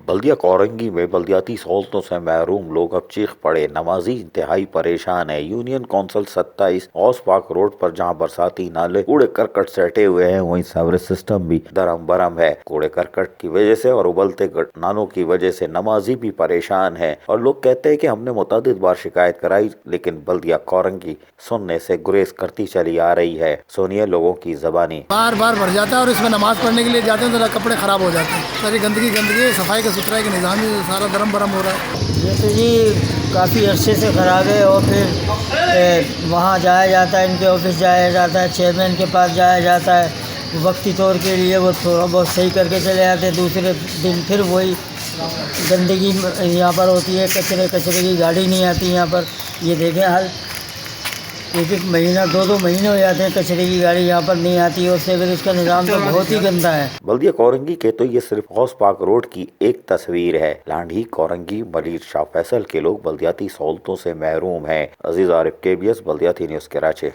بلدیہ کورنگی میں بلدیاتی سہولتوں سے محروم لوگ اب چیخ پڑے، نمازی انتہائی پریشان ہے۔ Union council 27 Ghaus Pak road پر جہاں برساتی نالے کوڑے کرکٹ سے ہٹے ہوئے ہیں، وہیں سیوریج سسٹم بھی درہم برہم ہے۔ کوڑے کرکٹ کی وجہ سے اور ابلتے نالوں کی وجہ سے نمازی بھی پریشان ہیں، اور لوگ کہتے ہیں کہ ہم نے متعدد بار شکایت کرائی لیکن بلدیہ کورنگی سننے سے گریز کرتی چلی آ رہی ہے۔ سنیے لوگوں کی زبانی۔ بار بار بڑھ جاتا ہے اور اس میں نماز پڑھنے کے لیے جاتے ہیں تو کپڑے خراب ہو جاتے ہیں، ساری گندگی صفائی کا ستھرائی کا نظام ہی سارا درم برم ہو رہا ہے۔ یہ تو جی کافی عرصے سے خراب ہے، اور پھر وہاں جایا جاتا ہے، ان کے آفس جایا جاتا ہے، چیئرمین کے پاس جایا جاتا ہے، وقتی طور کے لیے وہ تھوڑا بہت صحیح کر کے چلے جاتے ہیں، دوسرے دن پھر وہی گندگی یہاں پر ہوتی ہے، کچرے کی گاڑی نہیں آتی یہاں پر۔ یہ دیکھیں حال، ایک مہینہ دو مہینے ہو جاتے ہیں کچرے کی گاڑی یہاں پر نہیں آتی، اور سیوریج کا نظام تو بہت ہی گندا ہے۔ بلدیہ کورنگی کے تو یہ صرف غوث پاک روڈ کی ایک تصویر ہے۔ لانڈھی، کورنگی، ملیر شاہ فیصل کے لوگ بلدیاتی سہولتوں سے محروم ہیں۔ عزیز عارف، KBS بلدیاتی نیوز، کراچی۔